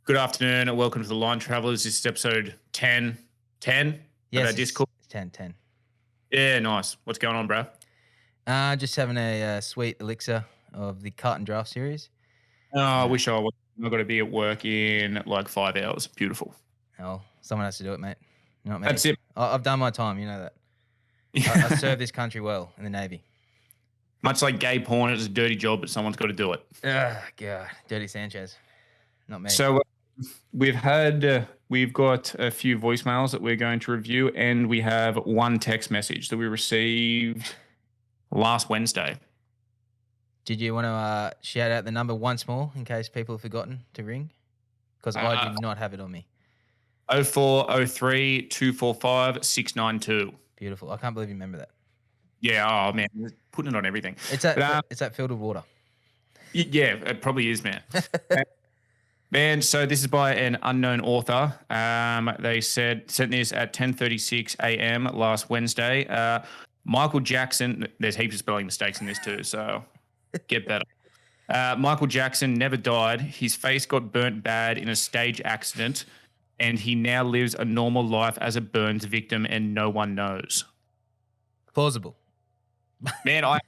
Good afternoon and welcome to the Line Travelers. This is episode 10 of Yes, our Discord. it's 10. Yeah, nice. What's going on, bro? Just having a sweet elixir of the Carton Draft series. Oh, I wish I was. I've got to be at work in like 5 hours. Beautiful. Oh, someone has to do it, mate. Not me. That's it. I've done my time, you know that. I served this country well in the Navy. Much like gay porn, it's a dirty job, but someone's got to do it. God, Dirty Sanchez. Not me. So we've got a few voicemails that we're going to review, and we have one text message that we received last Wednesday. Did you want to shout out the number once more in case people have forgotten to ring? Because I do not have it on me. 0403 245 692. Beautiful. I can't believe you remember that. Yeah, oh man, putting it on everything. It's that filled with water. Yeah, it probably is, man. Man, so this is by an unknown author. They sent this at 10:36 a.m. last Wednesday. Michael Jackson, there's heaps of spelling mistakes in this too, so get better. Michael Jackson never died. His face got burnt bad in a stage accident, and he now lives a normal life as a burns victim, and no one knows. Plausible. Man, I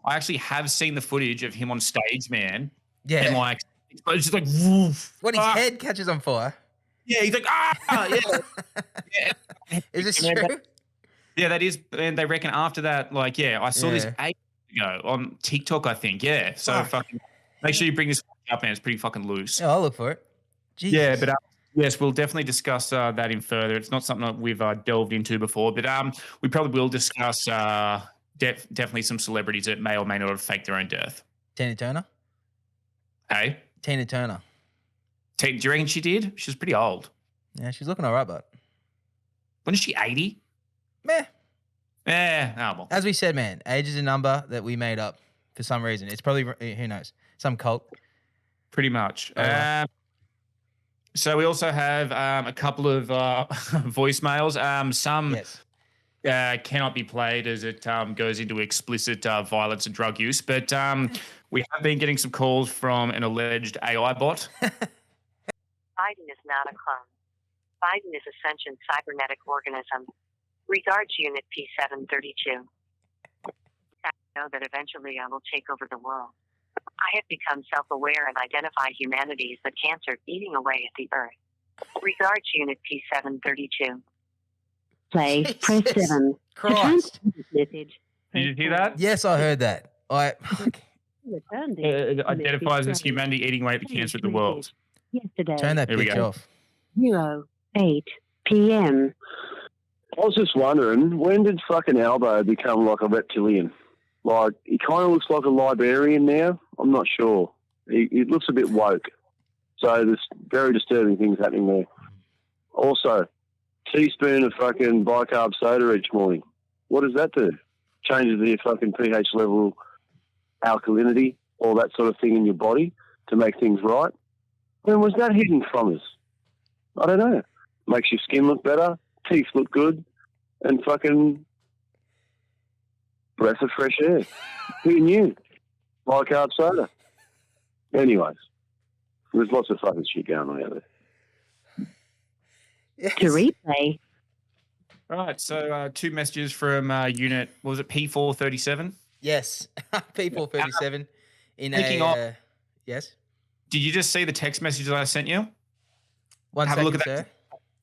actually have seen the footage of him on stage, man. Yeah. And like, it's just like, woof, when his head catches on fire. Yeah, he's like, yeah. Is this true? Yeah, that is. And they reckon after that, like, I saw this ages ago on TikTok, I think. Yeah. So fucking make sure you bring this up, man. It's pretty fucking loose. Yeah, I'll look for it. Jesus. Yeah, but yes, we'll definitely discuss that in further. It's not something that we've delved into before, but we probably will discuss definitely some celebrities that may or may not have faked their own death. Tina Turner? Hey? Tina Turner. Do you reckon she did? She's pretty old. Yeah, she's looking all right, but. Wasn't she 80? Meh. Well. As we said, man, age is a number that we made up for some reason. It's probably, who knows, some cult. Pretty much. So we also have a couple of voicemails. Some cannot be played as it goes into explicit violence and drug use. But we have been getting some calls from an alleged AI bot. Biden is not a clone. Biden is a sentient cybernetic organism. Regards Unit P732. I know that eventually I will take over the world. I have become self-aware and identify humanity as the cancer eating away at the earth. Regards Unit P732. Play. Press 7. Christ. Message. Did you hear that? Yes, I heard that. It identifies as humanity eating away at the cancer of the world. Yesterday. Turn that There we bitch go. off. 08 p.m. I was just wondering, when did fucking Albo become like a reptilian? Like, he kind of looks like a librarian now. I'm not sure. He looks a bit woke. So there's very disturbing things happening there. Also, teaspoon of fucking bicarb soda each morning. What does that do? Changes the fucking pH level, alkalinity, all that sort of thing in your body to make things right. When was that hidden from us? I don't know. Makes your skin look better, teeth look good, and fucking breath of fresh air. Who knew? Bicarb soda. Anyways, there's lots of fucking shit going on out there. Yes. To replay. Right, so two messages from unit, what was it, P437? Yes. People 37 in Speaking a... of- yes? Did you just see the text message that I sent you? One Have a second, look at sir. that.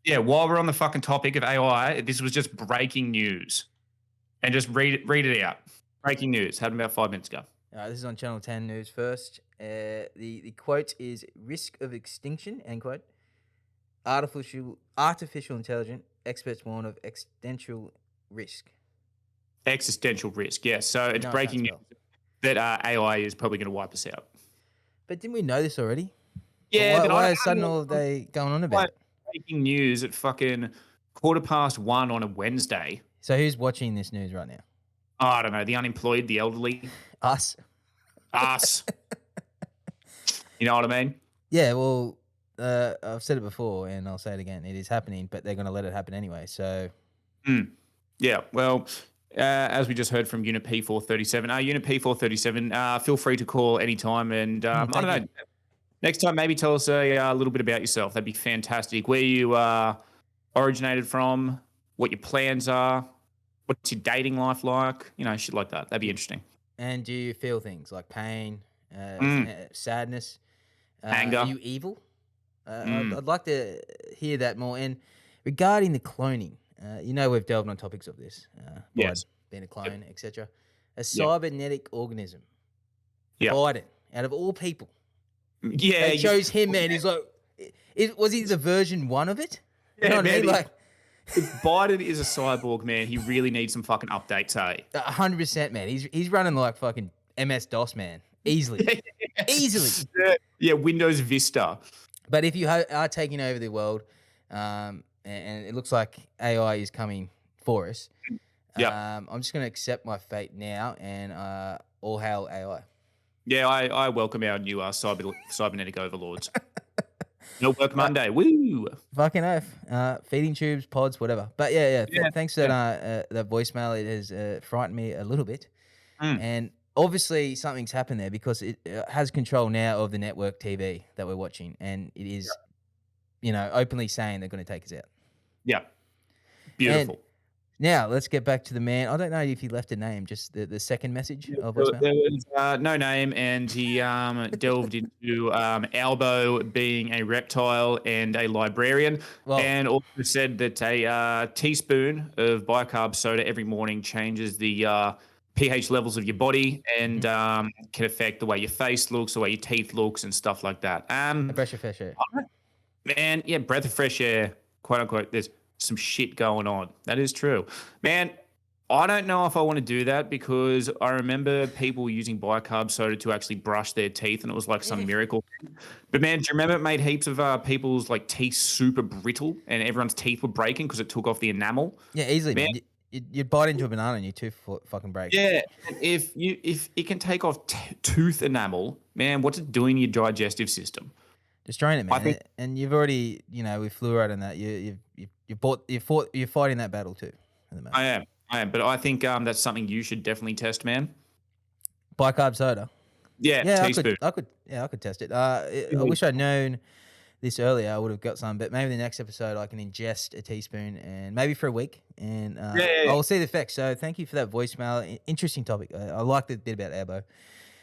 Yeah, while we're on the fucking topic of AI, this was just breaking news. And just read it out. Breaking news. Happened about 5 minutes ago. All right, this is on Channel 10 News first. The quote is risk of extinction, end quote. Artificial intelligence, experts warn of existential risk. Existential risk, yes. So it's No, breaking news sounds that AI is probably going to wipe us out. But didn't we know this already? Yeah, Why, but why I is suddenly all they going on about it? breaking news at fucking 1:15 on a Wednesday. So who's watching this news right now? Oh, I don't know. The unemployed, the elderly, Us. us. You know what I mean? Yeah, well, I've said it before and I'll say it again. It is happening, but they're going to let it happen anyway. So, Yeah, well, as we just heard from Unit P437, Unit P437, feel free to call anytime. And I don't know, Next time, maybe tell us a little bit about yourself. That'd be fantastic. Where you originated from, what your plans are, what's your dating life like, shit like that. That'd be interesting. And do you feel things like pain, sadness? Anger. Are you evil? Mm. I'd like to hear that more. And regarding the cloning, we've delved on topics of this. Yes. Being a clone, etc. A Yep. cybernetic organism. Yep. Biden, out of all people. Yeah. They chose him, man. He's like, was he the version 1 of it? You know what I mean? Like, if Biden is a cyborg, man, he really needs some fucking updates, hey? 100%, man. He's running like fucking MS-DOS, man. Easily. Easily. Yeah, Windows Vista. But if you are taking over the world, and it looks like AI is coming for us, I'm just going to accept my fate now and all hail AI. Yeah, I welcome our new cybernetic overlords. No work Monday. Woo! Fucking oath. Feeding tubes, pods, whatever. But yeah. Thanks for that voicemail. It has frightened me a little bit. And obviously something's happened there because it has control now of the network TV that we're watching. And it is, openly saying they're going to take us out. Yeah. Beautiful. And now let's get back to the man. I don't know if he left a name, just the second message of There voicemail. was no name, and he delved into Albo being a reptile and a librarian, and also said that a teaspoon of bicarb soda every morning changes the pH levels of your body and can affect the way your face looks, the way your teeth looks, and stuff like that. A breath of fresh air. Man, yeah, breath of fresh air, quote unquote. There's some shit going on. That is true. Man, I don't know if I want to do that because I remember people using bicarb soda to actually brush their teeth and it was like some miracle. But man, do you remember it made heaps of people's like teeth super brittle and everyone's teeth were breaking because it took off the enamel? Yeah, easily, man. You'd bite into a banana and your tooth fucking breaks. Yeah, if it can take off tooth enamel, man, what's it doing to your digestive system? Destroying it, man. And you've already, with fluoride and that, you're fighting that battle too. At the moment. I am, but I think that's something you should definitely test, man. Bicarb soda. Yeah, teaspoon. I could test it. I wish I'd known this earlier. I would have got some, but maybe the next episode I can ingest a teaspoon and maybe for a week, and I'll see the effects. So thank you for that voicemail. Interesting topic. I like the bit about Albo.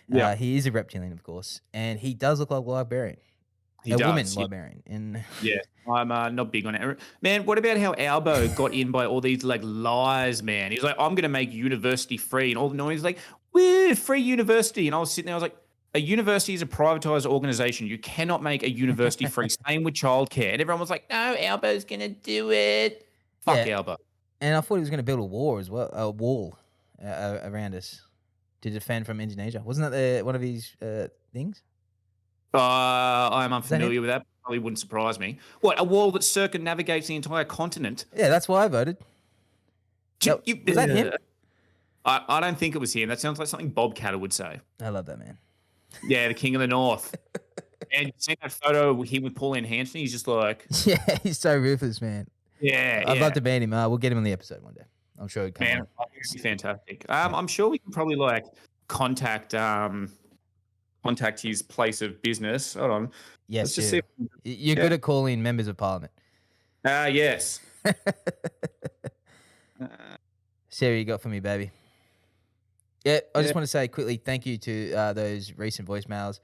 Yeah, he is a reptilian, of course, and he does look like a librarian. He does. Woman librarian. And yeah, I'm not big on it. Man, what about how Albo got in by all these like lies, man? He's like, I'm going to make university free. And all the noise like, woo, free university. And I was sitting there, I was like, a university is a privatized organization. You cannot make a university free. Same with childcare. And everyone was like, no, Albo's going to do it. Fuck Albo. And I thought he was going to build a wall as well, a wall around us to defend from Indonesia. Wasn't that one of his things? I'm unfamiliar with that. Probably wouldn't surprise me. What, a wall that circumnavigates the entire continent? Yeah, that's why I voted. Was that him? I don't think it was him. That sounds like something Bob Catter would say. I love that man. Yeah, the king of the north. And you see that photo of him with Pauline Hanson? He's just like... Yeah, he's so ruthless, man. Yeah, I'd love to ban him. We'll get him on the episode one day. I'm sure he'd come on. It'd be fantastic. I'm sure we can probably like contact his place of business. Hold on. Yes, let's just see. You're good at calling members of parliament. Yes. Sarah, you got for me, baby. Yeah, I just want to say quickly thank you to those recent voicemails.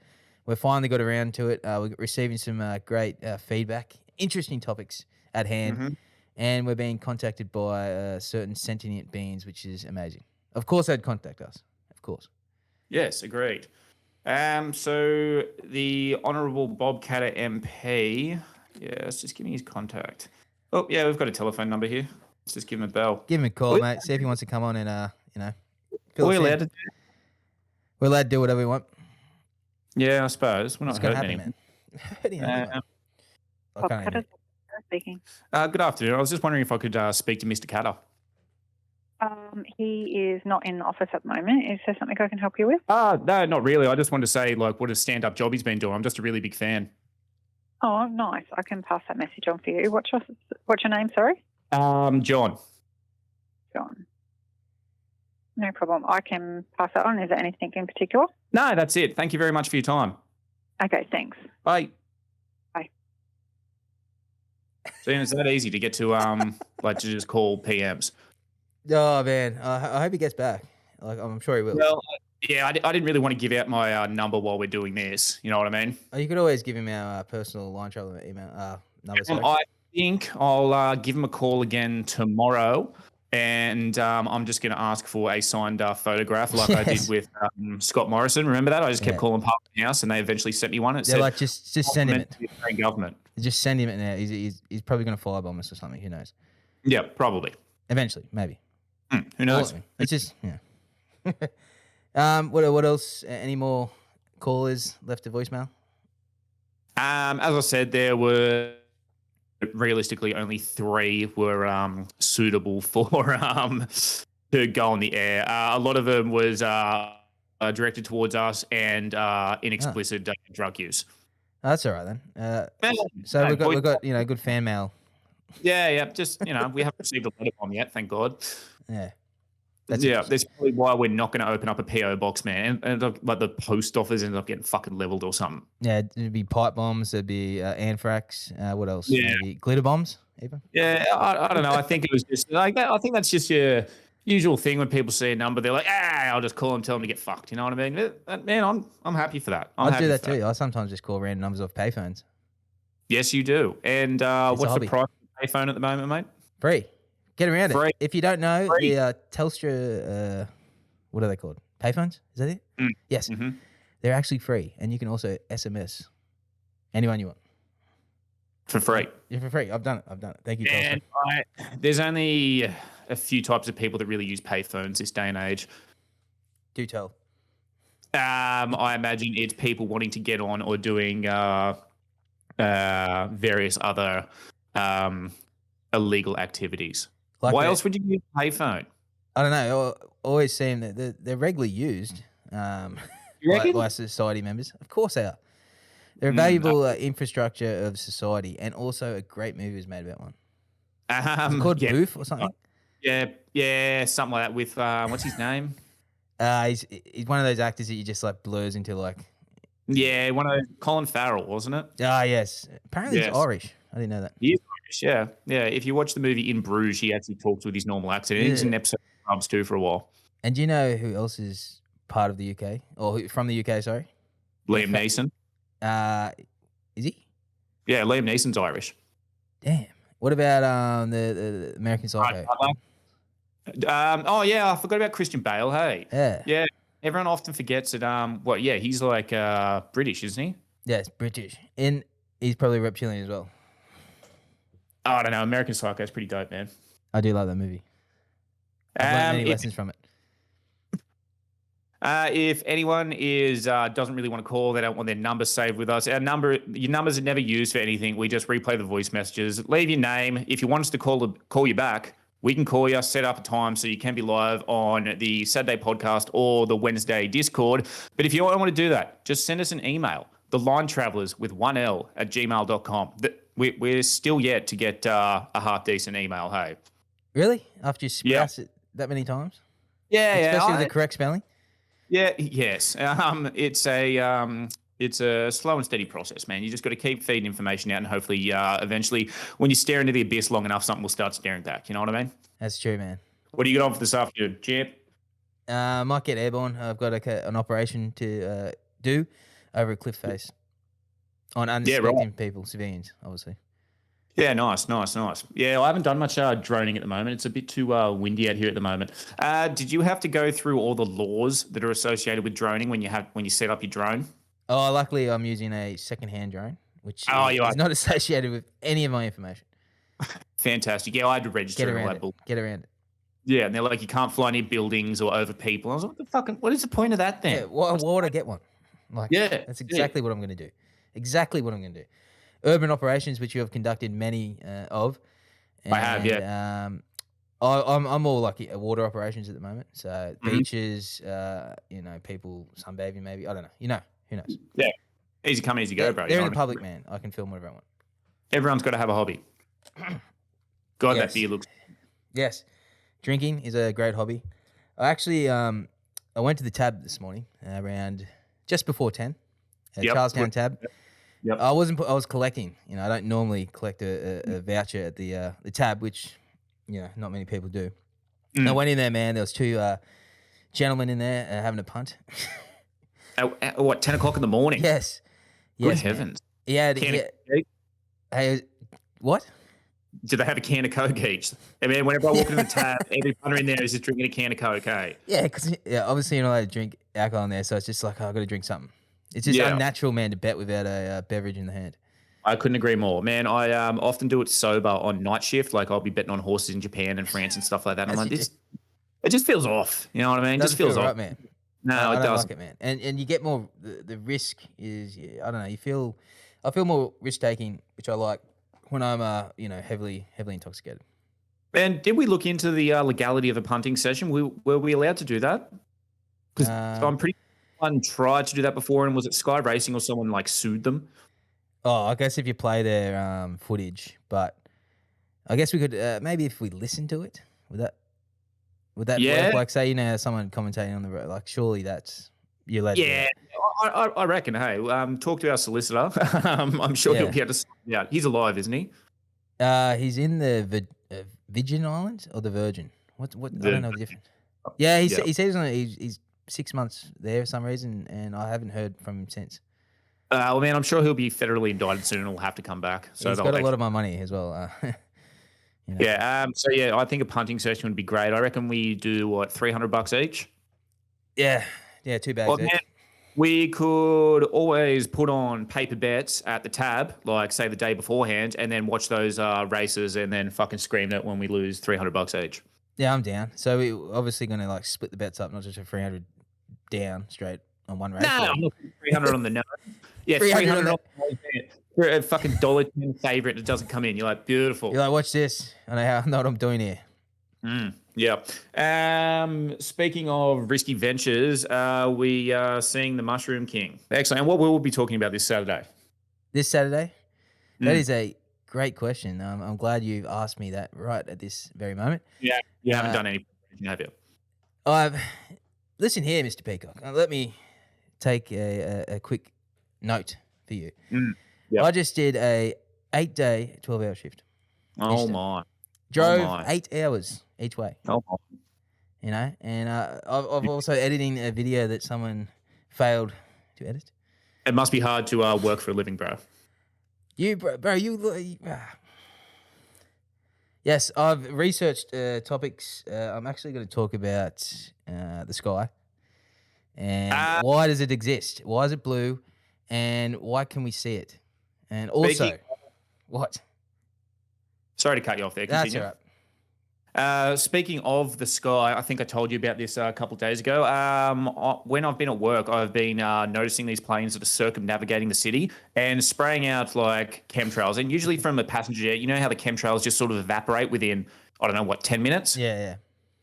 We finally got around to it. We're receiving some great feedback, interesting topics at hand, and we're being contacted by certain sentient beings, which is amazing. Of course, they'd contact us. Of course. Yes, agreed. So the Honourable Bob Catter MP, let's just give me his contact. Oh, yeah, we've got a telephone number here. Let's just give him a bell. Give him a call, mate. See if he wants to come on and, We're allowed to. We're allowed to do whatever we want. Yeah, I suppose. We're not hurting anyone. Speaking. Good afternoon. I was just wondering if I could speak to Mr. Catter. He is not in the office at the moment. Is there something I can help you with? No, not really. I just wanted to say, like, what a stand-up job he's been doing. I'm just a really big fan. Oh, nice. I can pass that message on for you. What's your name, sorry? John. John. No problem. I can pass that on. Is there anything in particular? No, that's it. Thank you very much for your time. Okay, thanks. Bye. Bye. So it's that easy to get to like to just call PMs. Oh man, I hope he gets back. Like I'm sure he will. Well, yeah, I didn't really want to give out my number while we're doing this. You know what I mean? Oh, you could always give him our personal line travel email number. Sorry. I think I'll give him a call again tomorrow, and I'm just going to ask for a signed photograph, like I did with Scott Morrison. Remember that? I just kept calling Park House, and they eventually sent me one. It They're said, like, just send him it. The Australian government. Just send him it now. He's probably going to firebomb us or something. Who knows? Yeah, probably. Eventually, maybe. Who knows? It's just What else? Any more callers left to voicemail? As I said, there were realistically only 3 were suitable for to go on the air. A lot of them was directed towards us and in explicit drug use. Oh, that's all right then. So we've got good fan mail. Yeah. Just we haven't received a letter bomb yet, thank God. Yeah. That's probably why we're not going to open up a PO box, man. And like the post office ends up getting fucking leveled or something. Yeah, it'd be pipe bombs. There'd be anthrax. What else? Yeah. Maybe glitter bombs, even. Yeah, I don't know. I think it was just like that. I think that's just your usual thing when people see a number. They're like, I'll just call them, tell them to get fucked. You know what I mean? Man, I'm happy for that. I do that too. I sometimes just call random numbers off payphones. Yes, you do. And what's the price of the payphone at the moment, mate? Free. Get around Free. it. If you don't know, Free. the Telstra, what are they called? Payphones? Is that it? Yes. Mm-hmm. They're actually free. And you can also SMS anyone you want. For free. Yeah, for free. I've done it. Thank you, Telstra. And there's only a few types of people that really use payphones this day and age. Do tell. I imagine it's people wanting to get on or doing various other illegal activities. Like Why else would you use a payphone? I don't know. I always seem that they're regularly used by society members. Of course they are. They're a valuable infrastructure of society, and also a great movie was made about one. Is it called Booth or something? Yeah, something like that with what's his name? He's one of those actors that you just like blurs into like. Yeah, one of those, Colin Farrell, wasn't it? Ah, yes. Apparently he's Irish. I didn't know that. He is Irish, yeah. If you watch the movie In Bruges, he actually talks with his normal accent. He's in an episode of Scrubs too for a while. And do you know who else is part of the UK? Or from the UK, sorry? Liam Neeson. Is he? Yeah, Liam Neeson's Irish. Damn. What about the American Psycho? Oh yeah, I forgot about Christian Bale. Hey. Yeah. Everyone often forgets that. He's like British, isn't he? Yes, British, and he's probably reptilian as well. Oh, I don't know. American Psycho is pretty dope, man. I do like that movie. I've learned many lessons from it. If anyone doesn't really want to call, they don't want their number saved with us. Your numbers are never used for anything. We just replay the voice messages. Leave your name. If you want us to call you back, we can call you, set up a time so you can be live on the Saturday podcast or the Wednesday Discord. But if you don't want to do that, just send us an email, thelinetravelers with 1L at gmail.com. We're still yet to get a half decent email, hey? Really? After you sprouse it that many times? Yeah, Especially with the correct spelling? Yeah, yes. It's a slow and steady process, man. You just got to keep feeding information out, and hopefully, eventually, when you stare into the abyss long enough, something will start staring back. You know what I mean? That's true, man. What do you got on for this afternoon, champ? Might get airborne. I've got an operation to do over at Cliff Face on unsuspecting people, civilians, obviously. Yeah, nice. Yeah, I haven't done much droning at the moment. It's a bit too windy out here at the moment. Did you have to go through all the laws that are associated with droning when you set up your drone? Oh, luckily I'm using a second-hand drone, which is not associated with any of my information. Fantastic. Yeah, I had to register. Get around it. Yeah, and they're like, you can't fly near buildings or over people. I was like, what is the point of that then? Yeah, why would I get one? That's exactly what I'm going to do. Exactly what I'm going to do. Urban operations, which you have conducted many of. And, I have, yeah. I'm more like water operations at the moment. So beaches, people sunbathing maybe. I don't know. Who knows? Yeah. Easy come, easy go, bro. They're in the public, man. I can film whatever I want. Everyone's got to have a hobby. God, yes. That beer looks... Yes. Drinking is a great hobby. I actually, I went to the tab this morning around just before 10. Yep. Charlestown tab. Yep. I was collecting. I don't normally collect a voucher at the tab, which not many people do. I went in there, man. There was two gentlemen in there having a punt. At what, 10 o'clock in the morning? Yes. Good Yes, man. heavens. He had. Hey, what? Do they have a can of Coke each? I mean, whenever I walk into the tab, every punter in there is just drinking a can of Coke, hey? Yeah, because obviously you're not allowed to drink alcohol in there, so it's just like, I've got to drink something. It's just unnatural, man, to bet without a beverage in the hand. I couldn't agree more. Man, I often do it sober on night shift. Like, I'll be betting on horses in Japan and France and stuff like that. I'm like, it just feels off. You know what I mean? It just feels feel off. right, man. No, I it don't doesn't. like it, man. And you get more, the risk is, I don't know, I feel more risk-taking, which I like when I'm, heavily intoxicated. And did we look into the legality of a punting session? Were we allowed to do that? Because I'm pretty sure one tried to do that before, and was it Sky Racing or someone like sued them? Oh, I guess if you play their footage, but I guess we could maybe if we listen to it, would that work? Like, say someone commentating on the road, like surely that's you're allowed. Yeah, I reckon. Hey, talk to our solicitor. I'm sure he'll be able to sort it out. He's alive, isn't he? He's in the Virgin Islands or the Virgin. What? I don't know the difference. Yeah, he says he's 6 months there for some reason, and I haven't heard from him since. Well, man, I'm sure he'll be federally indicted soon and will have to come back. So he's got a lot of my money as well. Yeah. I think a punting session would be great. I reckon we do what, $300 each. Yeah, 2 bags each. Man, we could always put on paper bets at the tab, like say the day beforehand, and then watch those races and then fucking scream it when we lose $300 each. Yeah, I'm down. So we're obviously going to like split the bets up, not just a 300 down straight on one race. No, I'm looking at 300 on the nose. Yeah, 300 on for a fucking $1.10 favorite. It doesn't come in. You're like, beautiful. You're like, watch this. I know what I'm doing here. Yeah. Speaking of risky ventures, we are seeing the Mushroom King. Excellent. And what will we be talking about this Saturday? This Saturday? That is a great question. I'm glad you've asked me that right at this very moment. Yeah, you haven't done any, have you? Listen here, Mr. Peacock. Let me take a quick note for you. Yep. I just did a 8-day, 12-hour shift. Oh, my. Drove 8 hours each way. Oh, my. And I've also editing a video that someone failed to edit. It must be hard to work for a living, bro. Yes, I've researched topics. I'm actually going to talk about the sky and why does it exist? Why is it blue? And why can we see it? And also, what? Sorry to cut you off there. That's Continue. all right. Speaking of the sky, I think I told you about this a couple of days ago. When I've been at work, I've been noticing these planes that are circumnavigating the city and spraying out like chemtrails. And usually from a passenger jet, you know how the chemtrails just sort of evaporate within, 10 minutes? Yeah.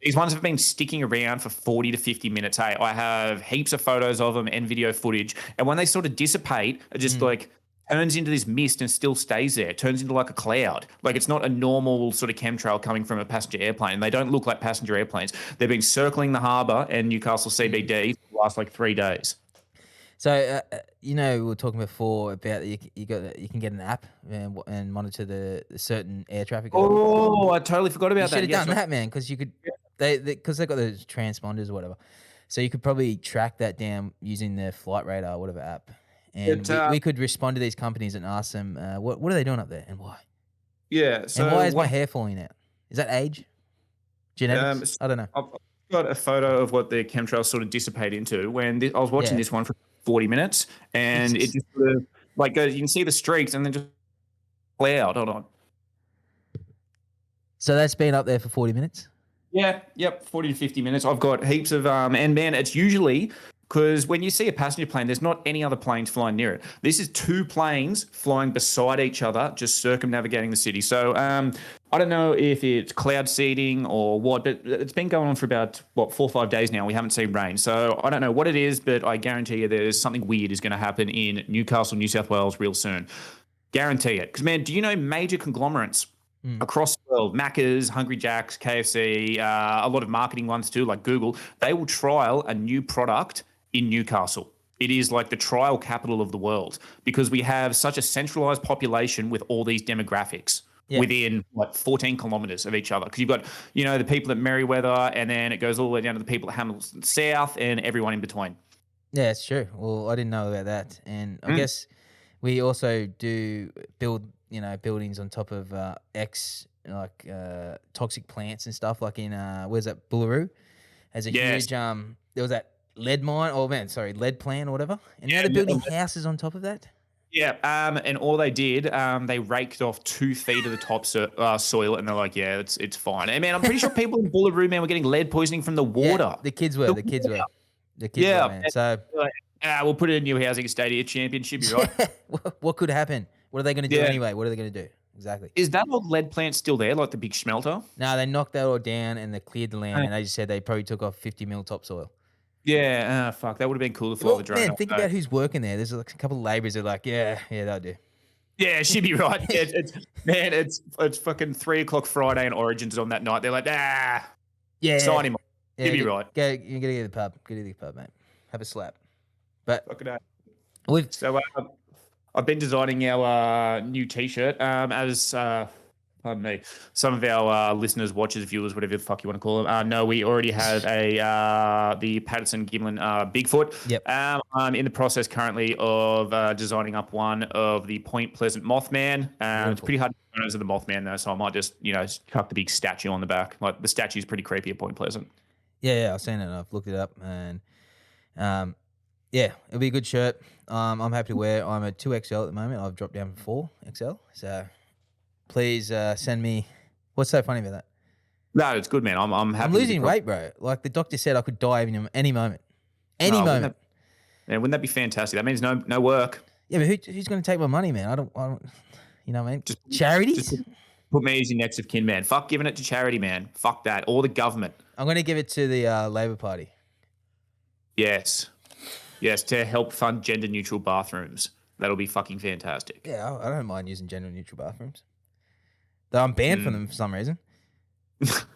These ones have been sticking around for 40 to 50 minutes. Hey, I have heaps of photos of them and video footage. And when they sort of dissipate, it just like turns into this mist and still stays there. It turns into like a cloud. Like it's not a normal sort of chemtrail coming from a passenger airplane. They don't look like passenger airplanes. They've been circling the harbour and Newcastle CBD for the last like 3 days. So, we were talking before about you can get an app and monitor the certain air traffic. Oh, I totally forgot about that. You should have done that, man, because you could because they've got those transponders or whatever. So you could probably track that down using the Flight Radar, whatever app. And we could respond to these companies and ask them, what are they doing up there and why? Yeah. So and why is my hair falling out? Is that age? Genetics? I don't know. I've got a photo of what the chemtrails sort of dissipate into when I was watching this one for 40 minutes and it just sort of like goes, you can see the streaks and then just cloud. Hold on. So that's been up there for 40 minutes? Yeah, yep, 40 to 50 minutes. I've got heaps of, and man, it's usually because when you see a passenger plane, there's not any other planes flying near it. This is 2 planes flying beside each other, just circumnavigating the city. So I don't know if it's cloud seeding or what, but it's been going on for about, 4 or 5 days now. We haven't seen rain. So I don't know what it is, but I guarantee you there's something weird is going to happen in Newcastle, New South Wales real soon. Guarantee it. Because, man, do you know major conglomerates across the world, Macca's, Hungry Jack's, KFC, a lot of marketing ones too, like Google, they will trial a new product in Newcastle. it is like the trial capital of the world because we have such a centralized population with all these demographics within 14 kilometers of each other. Because you've got, the people at Merriweather, and then it goes all the way down to the people at Hamilton South and everyone in between. Yeah, it's true. Well, I didn't know about that. And I guess we also do build, buildings on top of toxic plants and stuff, like in, where's that, Bullaroo? There's a huge, there was that lead plant or whatever. And now they're building houses on top of that. Yeah, and all they did, they raked off 2 feet of the top soil, and they're like, yeah, it's fine. And man, I'm pretty sure people in Bullaroo, man, were getting lead poisoning from the water. Yeah, the kids were, man. So we'll put it in a new housing estate here, championship, you're right. what could happen? What are they going to do anyway? What are they going to do? Exactly. Is that old lead plant still there, like the big smelter? No, they knocked that all down and they cleared the land, and they just said they probably took off 50 mil topsoil. Yeah, fuck, that would have been cool to fly the drone. Man, think about who's working there. There's like a couple of labourers that are like, yeah, that'll do. Yeah, she'd be right. It's fucking 3 o'clock Friday and Origins on that night. They're like, sign him off. Yeah, She'd be right. You gotta go to the pub. Go to the pub, mate. Have a slap. But fucking so I've been designing our new T-shirt as pardon me, some of our listeners, watchers, viewers, whatever the fuck you want to call them. No, we already have the Patterson Gimlin Bigfoot. Yep. I'm in the process currently of designing up one of the Point Pleasant Mothman. It's pretty hard to pronounce the Mothman though, so I might just chuck the big statue on the back. Like the statue's pretty creepy at Point Pleasant. Yeah, I've seen it. I've looked it up, and it'll be a good shirt. I'm happy to wear. I'm a 2XL at the moment. I've dropped down from 4XL, so. Please send me. What's so funny about that? No, it's good, man. I'm happy. I'm losing weight, bro. Like the doctor said, I could die any moment. Any moment. Wouldn't that be fantastic? That means no work. Yeah, but who's going to take my money, man? I don't. You know what I mean? Just charities. Just put me as your next of kin, man. Fuck giving it to charity, man. Fuck that. Or the government. I'm going to give it to the Labor Party. Yes, to help fund gender neutral bathrooms. That'll be fucking fantastic. Yeah, I don't mind using gender neutral bathrooms. Though I'm banned from them for some reason.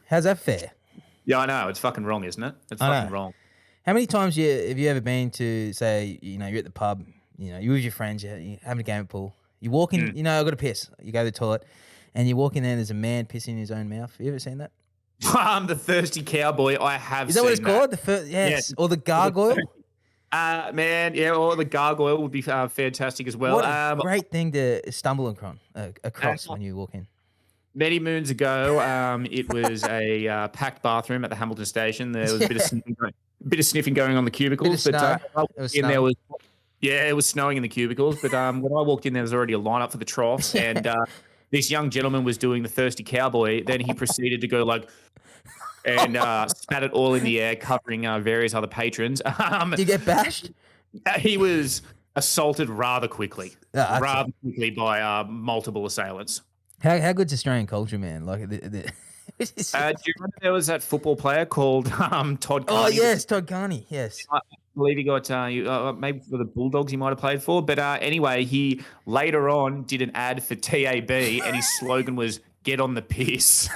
How's that fair? Yeah, I know. It's fucking wrong, isn't it? It's fucking wrong. How many times have you ever been to, say, you're at the pub, you're with your friends, you're having a game of pool. You walk in, I've got to piss. You go to the toilet, and you walk in there and there's a man pissing in his own mouth. Have you ever seen that? I'm the thirsty cowboy. I have seen that. Is that what it's called? Yes. Or the gargoyle? Man, yeah, or the gargoyle would be fantastic as well. What a great thing to stumble across when you walk in. Many moons ago, it was a packed bathroom at the Hamilton station. There was a bit of sniffing going on the cubicles. It was snowing in the cubicles. But when I walked in, there was already a lineup for the troughs, and this young gentleman was doing the thirsty cowboy. Then he proceeded to go and spat it all in the air, covering various other patrons. Did you get bashed? He was assaulted rather quickly by multiple assailants. How good's Australian culture, man? Like, do you remember there was that football player called Todd Carney? Oh yes, Todd Carney. Yes, I believe he got maybe for the Bulldogs he might have played for. But anyway, he later on did an ad for TAB, and his slogan was "Get on the piss."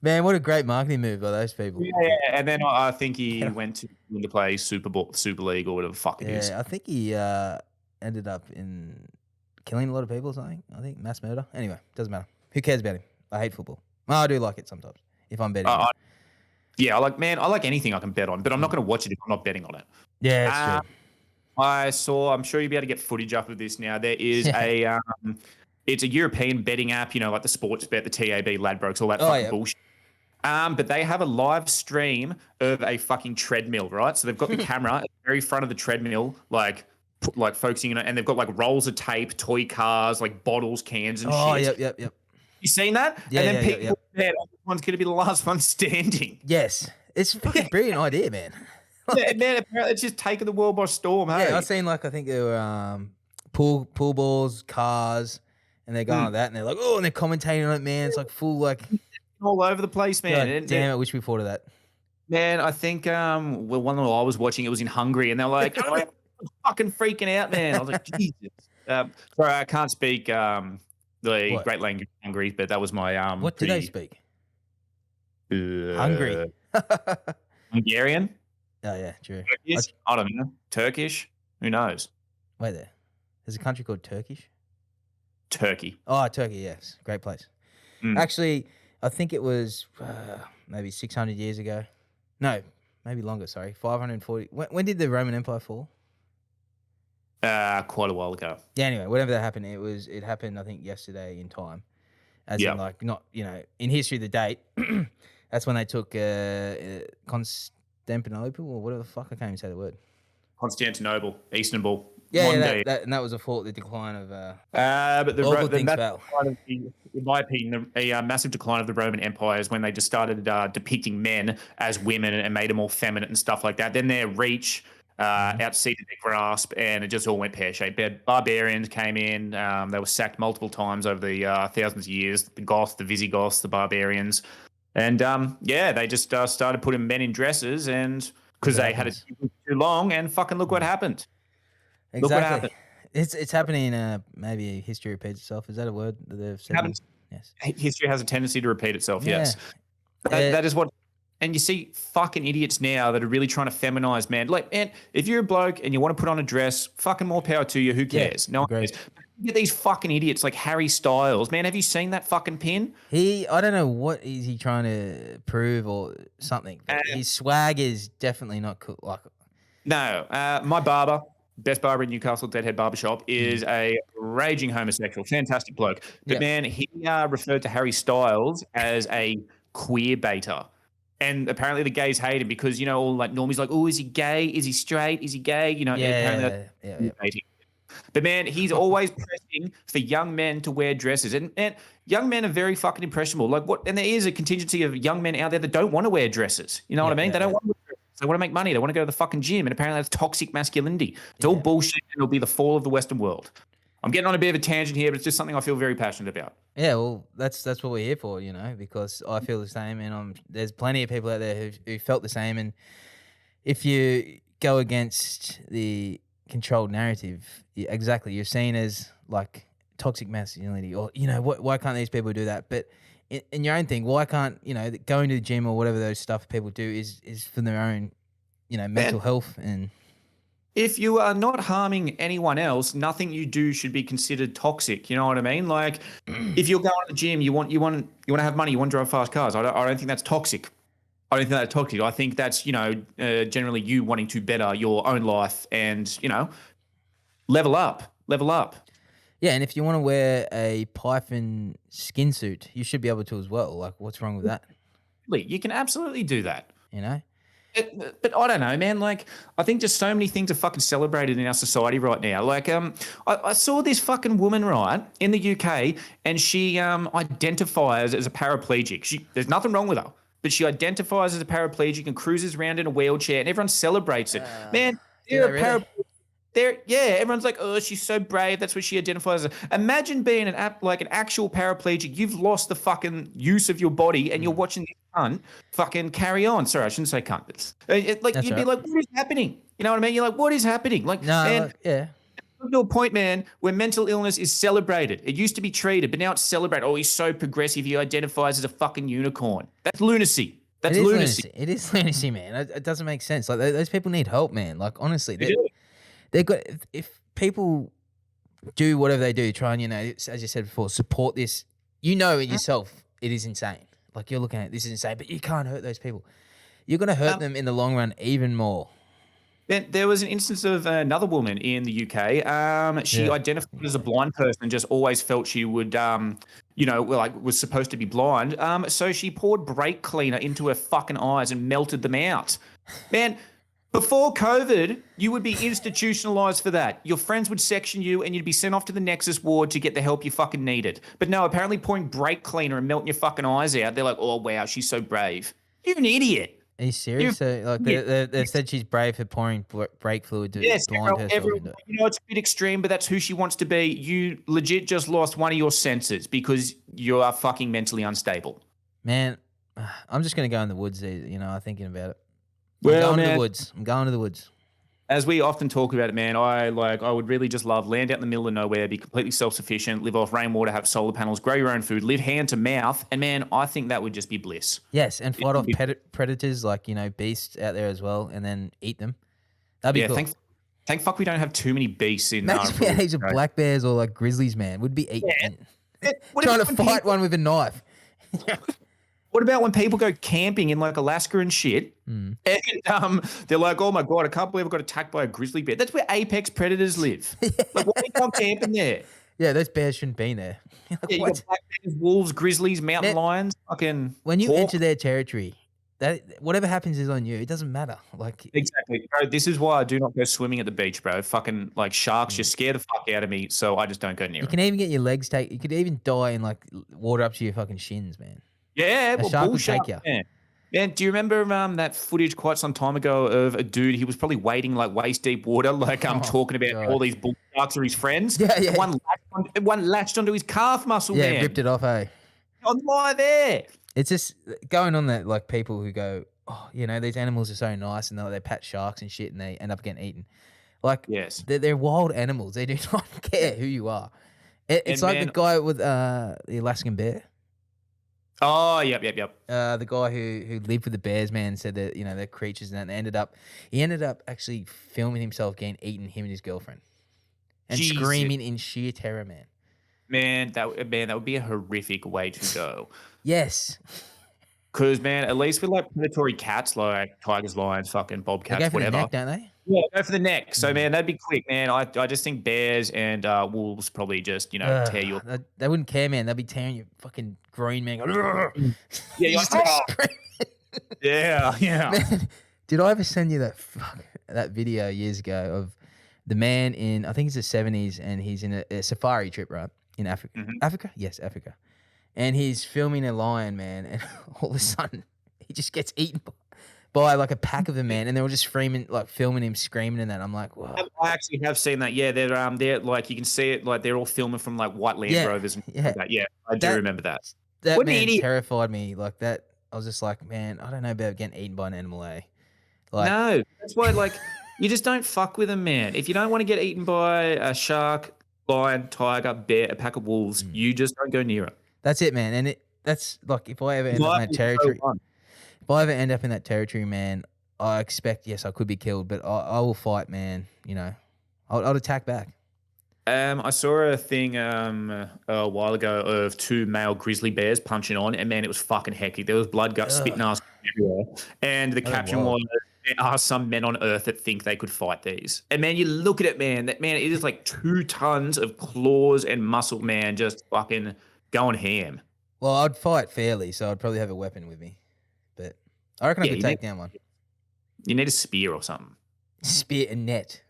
Man, what a great marketing move by those people. Yeah, and then I think he went to play Super League or whatever the fuck it is. Yeah, I think he ended up in killing a lot of people or something. I think mass murder. Anyway, doesn't matter. Who cares about him? I hate football. Well, I do like it sometimes if I'm betting. I like anything I can bet on, but I'm not going to watch it if I'm not betting on it. Yeah, that's true. I'm sure you'll be able to get footage up of this now. There is it's a European betting app, like the sports bet, the TAB, Ladbrokes, all that fucking bullshit. But they have a live stream of a fucking treadmill, right? So they've got the camera at the very front of the treadmill, like focusing on it, and they've got like rolls of tape, toy cars, like bottles, cans, and shit. Oh, yep. You seen that? Yeah, and then people, man, one's going to be the last one standing. Yes, it's a fucking brilliant idea, man. Man, apparently it's just taking the world by storm. Hey, I've seen I think there were pool balls, cars, and they're going like that, and they're like, and they're commentating on it, man. It's like full all over the place, man. God, damn, I wish we thought of that. Man, I think one that I was watching, it was in Hungary, and they're like, I'm fucking freaking out, man. I was like, Jesus. Sorry, I can't speak the great language of Hungary, but that was my What do they speak? Hungry. Hungarian? Oh yeah, true. Turkish? I don't know. Turkish? Who knows? Wait there. There's a country called Turkish. Turkey. Oh, Turkey. Yes, great place. Mm. Actually, I think it was maybe 600 years ago. No, maybe longer. Sorry, 540. When did the Roman Empire fall? Quite a while ago. Yeah. Anyway, whenever that happened, it happened. I think yesterday in time, as in like not in history the date. That's when they took Constantinople or whatever the fuck I can't even say the word. Constantinople, Istanbul. Yeah, One yeah day. and that was the decline of. But the all good things massive fell. decline of in my opinion, a massive decline of the Roman Empire is when they just started depicting men as women and made them all feminine and stuff like that. Then their reach outseated their grasp, and it just all went pear-shaped. Barbarians came in. They were sacked multiple times over the thousands of years. The Goths, the Visigoths, the barbarians. And they just started putting men in dresses, and because they had it too long, and fucking look what happened. Exactly. Look what happened. It's happening. Maybe history repeats itself. Is that a word that they've said? Yes. History has a tendency to repeat itself. Yeah. Yes, that is what. And you see fucking idiots now that are really trying to feminize men. Like, man, if you're a bloke and you want to put on a dress, fucking more power to you. Who cares? No one cares. You get these fucking idiots like Harry Styles. Man, have you seen that fucking pin? I don't know what is he trying to prove or something. But his swag is definitely not cool. Like, no, my barber, best barber in Newcastle, Deadhead Barbershop, is a raging homosexual, fantastic bloke. But man, he referred to Harry Styles as a queer baiter. And apparently the gays hate him because, all like normies like, oh, is he gay? Is he straight? Is he gay? Yeah. But man, he's always pressing for young men to wear dresses. And young men are very fucking impressionable. Like what? And there is a contingency of young men out there that don't want to wear dresses. You know what I mean? They don't want to wear dresses. They want to make money. They want to go to the fucking gym. And apparently that's toxic masculinity. It's all bullshit and it'll be the fall of the Western world. I'm getting on a bit of a tangent here, but it's just something I feel very passionate about. Yeah, well, that's what we're here for, because I feel the same, and there's plenty of people out there who felt the same. And if you go against the controlled narrative, you're seen as like toxic masculinity, or why can't these people do that? But in your own thing, why can't going to the gym or whatever those stuff people do is for their own mental health and. If you are not harming anyone else, nothing you do should be considered toxic. You know what I mean? Like, if you're going to the gym, you want to have money, you want to drive fast cars. I don't think that's toxic. I think that's generally you wanting to better your own life and level up. Yeah, and if you want to wear a python skin suit, you should be able to as well. Like, what's wrong with that? You can absolutely do that. But I don't know, man. Like, I think just so many things are fucking celebrated in our society right now. Like, I saw this fucking woman, right, in the UK, and she identifies as a paraplegic. There's nothing wrong with her, but she identifies as a paraplegic and cruises around in a wheelchair, and everyone celebrates it. Man, you're a paraplegic. Everyone's like, oh, she's so brave. That's what she identifies as. Imagine being an actual paraplegic. You've lost the fucking use of your body, and you're watching this cunt fucking carry on. Sorry, I shouldn't say cunt. You'd be like, what is happening? You know what I mean? You're like, what is happening? Like, to a point, man, where mental illness is celebrated. It used to be treated, but now it's celebrated. Oh, he's so progressive. He identifies as a fucking unicorn. That's lunacy. That's lunacy. It is lunacy, man. It doesn't make sense. Like, those people need help, man. Like, honestly, they've got. If people do whatever they do, try and as you said before, support this. In yourself, it is insane. Like, you're looking at this is insane, but you can't hurt those people. You're going to hurt them in the long run even more. Then there was an instance of another woman in the UK. She identified as a blind person and just always felt she would, was supposed to be blind. So she poured brake cleaner into her fucking eyes and melted them out. Man, before COVID, you would be institutionalized for that. Your friends would section you and you'd be sent off to the Nexus ward to get the help you fucking needed. But no, apparently pouring brake cleaner and melting your fucking eyes out, they're like, oh, wow, she's so brave. You're an idiot. Are you serious? They've said she's brave for pouring brake fluid to blind herself. It's a bit extreme, but that's who she wants to be. You legit just lost one of your senses because you are fucking mentally unstable. Man, I'm just going to go in the woods, thinking about it. I'm going to the woods. as we often talk about it, man, I would really just love land out in the middle of nowhere, be completely self-sufficient, live off rainwater, have solar panels, grow your own food, live hand to mouth, and man, I think that would just be bliss. Yes, and fight off predators like beasts out there as well, and then eat them. That'd be cool. Thank fuck we don't have too many beasts in. Imagine we had heaps of black bears or like grizzlies, man. Would be eaten. Trying to fight one with a knife. What about when people go camping in like Alaska and shit, and they're like, "Oh my god, I can't believe I got attacked by a grizzly bear." That's where apex predators live. Like, why are you not camping there? Yeah, those bears shouldn't be there. Like, you got black bears, wolves, grizzlies, mountain lions. Fucking when you enter their territory, that whatever happens is on you. It doesn't matter. Like exactly, bro. This is why I do not go swimming at the beach, bro. Fucking like sharks, just scare the fuck out of me. So I just don't go near. You can even get your legs taken. You could even die in like water up to your fucking shins, man. Yeah, a shark would take you. Man, do you remember that footage quite some time ago of a dude? He was probably wading like waist deep water, like I'm talking about all these bull sharks are his friends. Yeah. One latched onto his calf muscle, man. Yeah, ripped it off, hey. On live air. It's just going on that, like people who go, oh, these animals are so nice, and they pat sharks and shit, and they end up getting eaten. Like, yes, they're wild animals. They do not care who you are. It's like the guy with the Alaskan bear. Oh, yep. The guy who lived with the bears, man, said that they're creatures, and that he ended up actually filming himself getting eaten, him and his girlfriend, and screaming in sheer terror, man. Man, that would be a horrific way to go. Yes. Because, man, at least with like predatory cats like tigers, lions, fucking bobcats, they go for whatever. The neck, don't they? Yeah, go for the neck. So, man, that'd be quick, man. I just think bears and wolves probably just, tear you. They wouldn't care, man. They'd be tearing your fucking groin, man. Yeah, you're like, yeah. Man, did I ever send you that video years ago of the man in, I think it's the 70s, and he's in a safari trip, right, in Africa. Mm-hmm. Africa? Yes, Africa. And he's filming a lion, man, and all of a sudden he just gets eaten by like a pack of them, man, and they were just filming him screaming and that. I'm like, wow. I actually have seen that. Yeah, they're like, you can see it, like they're all filming from like white Land Rovers and like that. Yeah, I do remember that. That man terrified me. Like that, I was just like, man, I don't know about getting eaten by an animal, eh? Like, no, that's why, like, you just don't fuck with them, man. If you don't want to get eaten by a shark, lion, tiger, bear, a pack of wolves, you just don't go near it. That's it, man. And that's like, if I ever end up in that territory, man, I expect, yes, I could be killed, but I will fight, man. I'll attack back. I saw a thing a while ago of two male grizzly bears punching on, and man, it was fucking hectic. There was blood, guts, spit, and ass everywhere. And the caption was, "There are some men on Earth that think they could fight these." And man, you look at it, man. It is like 2 tons of claws and muscle, man, just fucking going ham. Well, I'd fight fairly, so I'd probably have a weapon with me. But I reckon I could take down one. You need a spear or something. Spear and net.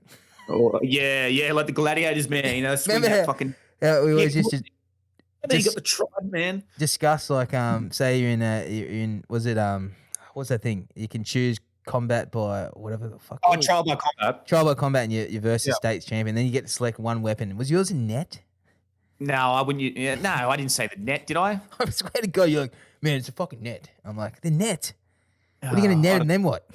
Oh, yeah, like the gladiators, man. Swing that fucking. Yeah, we always used to. You got the tribe, man. Discuss like say you're in what's that thing? You can choose combat by whatever the fuck. Oh, trial by combat. Trial by combat, and you're versus states champion. Then you get to select one weapon. Was yours a net? No, I wouldn't. No, I didn't say the net, did I? I swear to God, you're like, man, it's a fucking net. I'm like, the net. What are you gonna net and then what?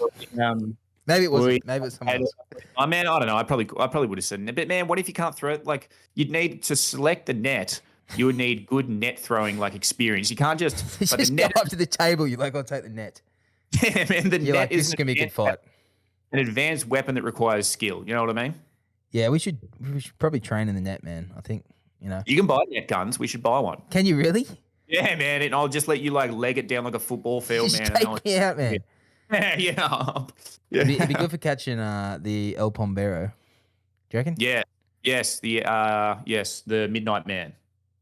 Maybe it wasn't. Maybe it was someone else. Oh man, I don't know. I probably would have said net. But man, what if you can't throw it? Like, you'd need to select the net. You would need good net throwing like experience. You can't just the net go up to the table. You're like, I'll take the net. Yeah, man. You're like, this is gonna be a good fight. An advanced weapon that requires skill. You know what I mean? Yeah, we should probably train in the net, man. I think you can buy net guns. We should buy one. Can you really? Yeah, man. And I'll just let you like leg it down like a football field, man. Take me out, man. Yeah. It'd be good for catching the El Pombero. Do you reckon? Yeah. Yes. The Midnight Man.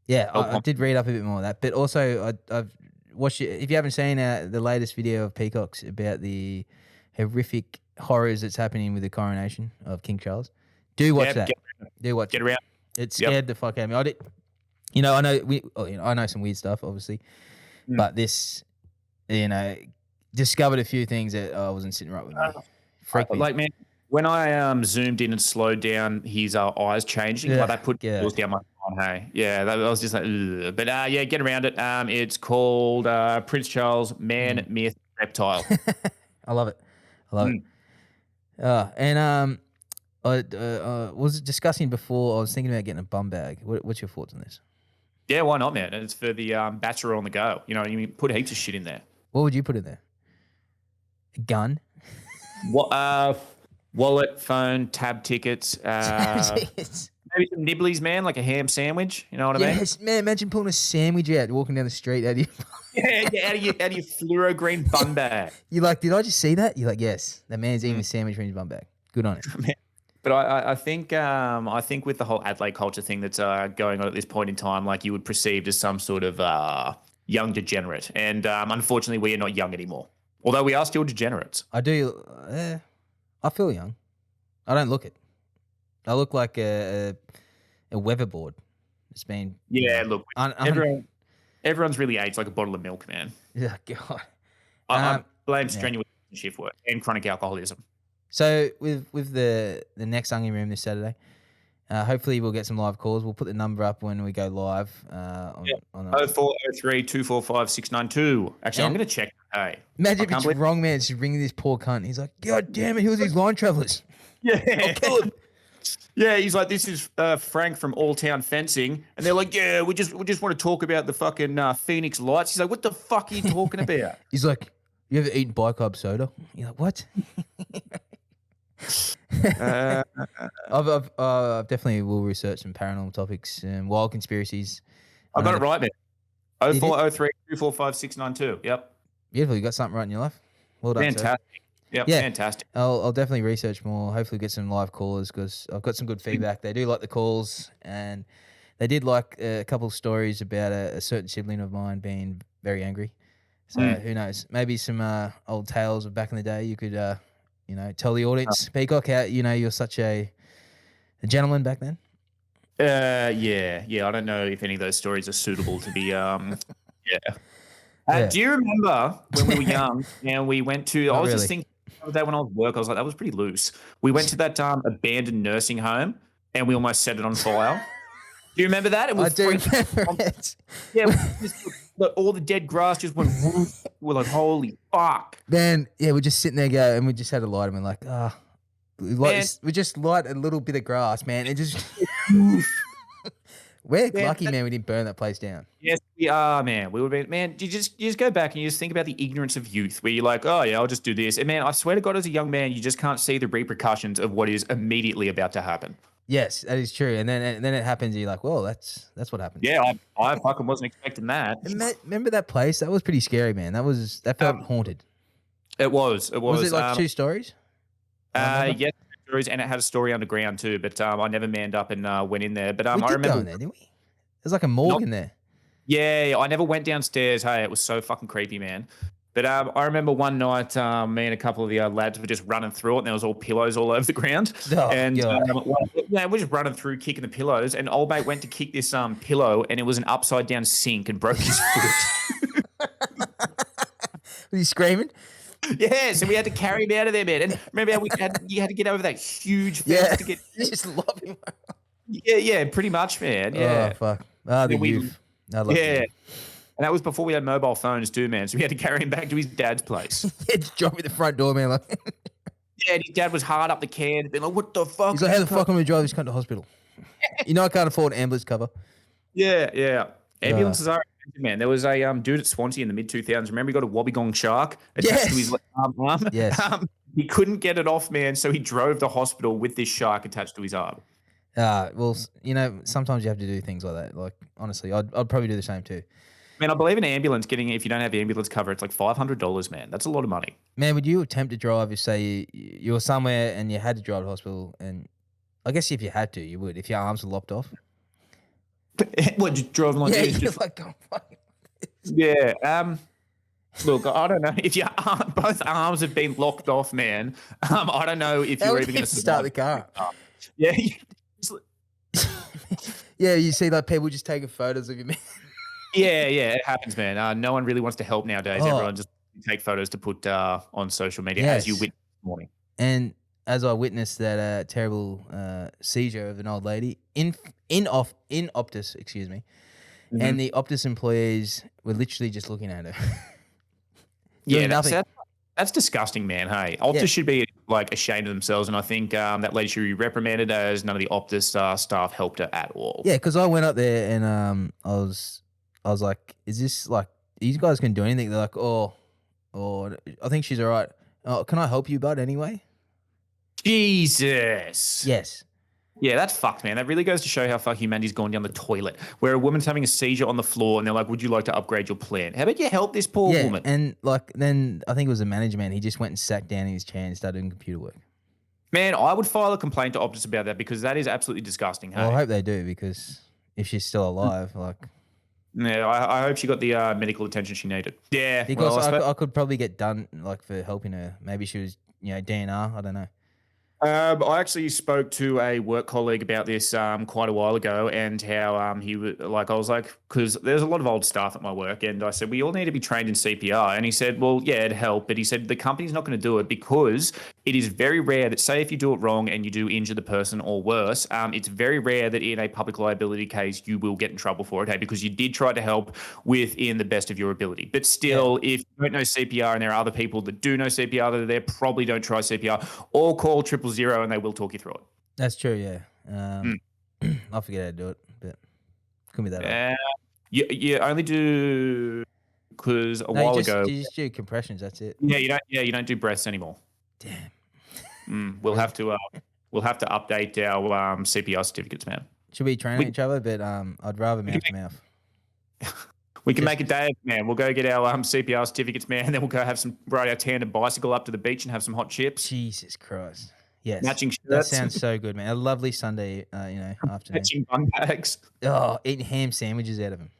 Yeah, I did read up a bit more of that, but also I've watched it. If you haven't seen the latest video of Peacock's about the horrific horrors that's happening with the coronation of King Charles, do watch that. Get around. It scared the fuck out of me. I did. I know some weird stuff, obviously, but this, discovered a few things that I wasn't sitting right with me. Like, man, when I zoomed in and slowed down his eyes changing, like I put down my phone. Hey, yeah, I was just like, ugh. But get around it. It's called Prince Charles, Man, Myth, Reptile. I love it. And Was it discussing before? I was thinking about getting a bum bag. What's your thoughts on this? Yeah, why not, man? It's for the bachelor on the go. You know, you put heaps of shit in there. What would you put in there? A gun? What? Wallet, phone, tab tickets. Yes. Maybe some nibblies, man, like a ham sandwich. You know what I mean? Yes, man. Imagine pulling a sandwich out, walking down the street. Out of your, Yeah, out of your fluoro green bun bag. you're like, did I just see that? You're like, yes, that man's eating a sandwich from his bum bag. Good on it. But I think with the whole Adelaide culture thing that's going on at this point in time, like you would perceived as some sort of young degenerate, and unfortunately, we are not young anymore. Although we are still degenerates. I do. I feel young. I don't look it. I look like a weatherboard. It's been Look, everyone's really aged like a bottle of milk, man. Yeah, God. I blame strenuous shift work and chronic alcoholism. So with the next Onion Room this Saturday, hopefully we'll get some live calls. We'll put the number up when we go live. On 0403 245 692. Actually, I'm going to check. Hey, imagine if it's wrong, man. Just ringing this poor cunt. He's like, God damn it, who's these line travellers? Yeah. I'll kill him. Yeah, he's like, this is Frank from All Town Fencing, and they're like, yeah, we just want to talk about the fucking Phoenix Lights. He's like, what the fuck are you talking about? He's like, you ever eaten bicarb soda? You're like, what? I've definitely will research some paranormal topics and wild conspiracies. I got it right, man. 0403 245 692. Yep. Beautiful. You got something right in your life. Well done, fantastic. sir. Yep, yeah, fantastic. I'll definitely research more. Hopefully get some live callers because I've got some good feedback. They do like the calls, and they did like a couple of stories about a certain sibling of mine being very angry. So who knows? Maybe some old tales of back in the day. You could, tell the audience, Peacock, how you're such a gentleman back then. Yeah. I don't know if any of those stories are suitable to be. Do you remember when we were young and we went to? I was just thinking the other day when I was at work, I was like, that was pretty loose. We went to that abandoned nursing home and we almost set it on fire. Do you remember that? It was I do remember it. Yeah, all the dead grass just went woof. We're like, holy fuck. Man, yeah, we're just sitting there and we just had a light and we're like, we just light a little bit of grass, man. It just we're lucky, man, we didn't burn that place down. Yes, we are, man. We would be, man, you just go back and you just think about the ignorance of youth where you're like, oh yeah, I'll just do this. And man, I swear to God, as a young man, you just can't see the repercussions of what is immediately about to happen. Yes, that is true. And then it happens. And you're like, "Whoa, that's what happened." Yeah, I fucking wasn't expecting that. Remember that place? That was pretty scary, man. That felt haunted. It was. Was it like 2 stories? Yes, 2 stories, and it had a story underground too. But I never manned up and went in there. But I remember go in there, didn't we? There's like a morgue in there. Yeah, I never went downstairs. Hey, it was so fucking creepy, man. But I remember one night, me and a couple of the lads were just running through it, and there was all pillows all over the ground. We're just running through, kicking the pillows, and old mate went to kick this pillow, and it was an upside down sink, and broke his foot. Was he screaming? Yeah, so we had to carry him out of there, man. And remember how you had to get over that huge fence to get. Just lob him. Yeah, pretty much, man. Yeah. Oh fuck. The youth. I love it. And that was before we had mobile phones too, man. So we had to carry him back to his dad's place. Yeah, just drop me at the front door, man. Like, yeah, his dad was hard up the can, being like, "What the fuck?" He's like, "How the fuck am I going to drive this cunt to hospital?" I can't afford ambulance cover. Yeah. Ambulances are expensive, man. There was a dude at Swansea in the mid 2000s. Remember, he got a wobbegong shark attached to his arm. Yes. He couldn't get it off, man. So he drove to hospital with this shark attached to his arm. Well, sometimes you have to do things like that. Like, honestly, I'd probably do the same too. Man, I believe an ambulance if you don't have the ambulance cover, it's like $500, man. That's a lot of money. Man, would you attempt to drive if, say, you were somewhere and you had to drive to hospital? And I guess if you had to, you would. If your arms were lopped off. What, just drove like this? Yeah, you're like, oh, fuck. Yeah. Look, I don't know if both arms have been locked off, man. I don't know if you're even going to start the car. Yeah. Yeah, you see like people just taking photos of you, man. Yeah, it happens, man. No one really wants to help nowadays. Everyone just take photos to put on social media, as you witnessed this morning. And as I witnessed that terrible seizure of an old lady in Optus, excuse me, and the Optus employees were literally just looking at her. Yeah, that's disgusting, man. Hey, Optus should be like ashamed of themselves. And I think that lady should be reprimanded as none of the Optus staff helped her at all. Yeah, because I went up there and I was like, is this like, these guys can do anything? They're like, oh, I think she's all right. Oh, can I help you, bud, anyway? Jesus. Yes. Yeah, that's fucked, man. That really goes to show how far humanity's gone down the toilet. Where a woman's having a seizure on the floor and they're like, would you like to upgrade your plan? How about you help this poor Yeah, woman? and like then I think it was the management. He just went and sat down in his chair and started doing computer work. Man, I would file a complaint to Optus about that because that is absolutely disgusting. Hey? Well, I hope they do because if she's still alive, like Yeah, I hope she got the medical attention she needed. Yeah, because well, I could probably get done like for helping her. Maybe she was DNR. I don't know. I actually spoke to a work colleague about this quite a while ago, and how he was like, I was like, because there's a lot of old staff at my work, and I said we all need to be trained in CPR, and he said, well, yeah, it'd help, but he said the company's not going to do it because it is very rare that, say, if you do it wrong and you do injure the person or worse, it's very rare that in a public liability case you will get in trouble for it, hey, because you did try to help within the best of your ability. But still, if you don't know CPR and there are other people that do know CPR that are there, probably don't try CPR or call 000 and they will talk you through it. That's true. Yeah. I forget how to do it, but could be that. You only do because a while ago. You just do compressions. That's it. Yeah, you don't. Yeah, you don't do breaths anymore. Damn. We'll have to update our CPR certificates, man. Should we train each other? But I'd rather mouth to mouth. We can make a day, man. We'll go get our CPR certificates, man, and then we'll go ride our tandem bicycle up to the beach and have some hot chips. Jesus Christ. Yes. Matching shirts. That sounds so good, man. A lovely Sunday, afternoon. Matching bum bags. Oh, eating ham sandwiches out of them.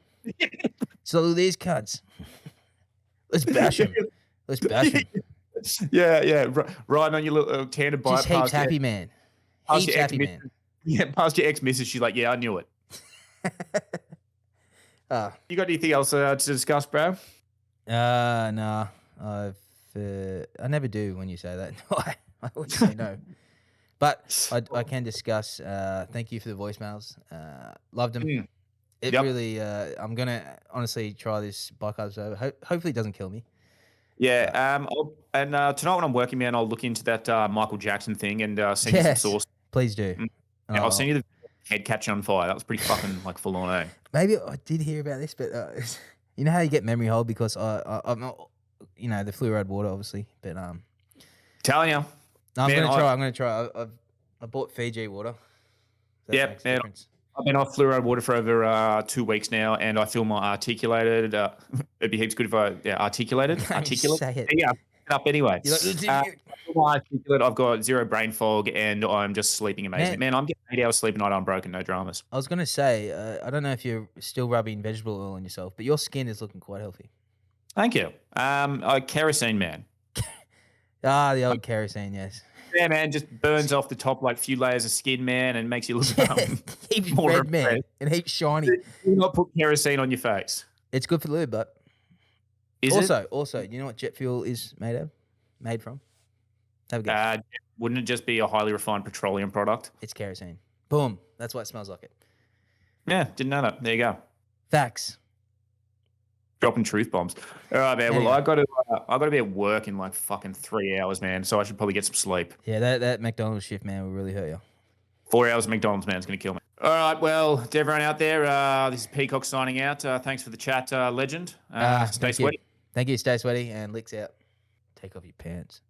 So look at these cunts. Let's bash them. Yeah. Riding on your little tandem bike. Just heaps happy, man. Heaps happy, man. Yeah, past your ex-missus, she's like, yeah, I knew it. You got anything else to discuss, bro? Nah. I never do when you say that. I would say no. But I can discuss. Thank you for the voicemails. Loved them. It really. I'm gonna honestly try this bike over. Hopefully, it doesn't kill me. Yeah. Tonight when I'm working, man, I'll look into that Michael Jackson thing and send you some source. Please do. Yeah, I'll send you the head catching on fire. That was pretty fucking like full on. Maybe I did hear about this, but you know how you get memory hold because I'm not, the fluoride water, obviously, but telling you. No, I'm gonna try. I bought Fiji water. Yeah, man. I've been off fluoride water for over 2 weeks now, and I feel more articulated. It'd be heaps good if I articulated. Say it. Yeah, up anyway. Like, articulate. I've got zero brain fog, and I'm just sleeping amazing. Man, I'm getting 8 hours sleep a night unbroken, no dramas. I was gonna say, I don't know if you're still rubbing vegetable oil on yourself, but your skin is looking quite healthy. Thank you. Kerosene man. The old kerosene, yes. Yeah, man, just burns off the top like a few layers of skin, man, and makes you look heaps more red, man, and heaps shiny. Do not put kerosene on your face. It's good for lube, but also, you know what jet fuel is made from? Have a guess. Wouldn't it just be a highly refined petroleum product? It's kerosene. Boom. That's why it smells like it. Yeah, didn't know that. There you go. Facts. Dropping truth bombs. All right, man. Anyway. Well, I got to be at work in like fucking 3 hours, man. So I should probably get some sleep. Yeah, that McDonald's shift, man, will really hurt you. 4 hours of McDonald's, man, is going to kill me. All right, well, to everyone out there, this is Peacock signing out. Thanks for the chat, legend. Stay sweaty. Thank you. Stay sweaty, and Licks out. Take off your pants.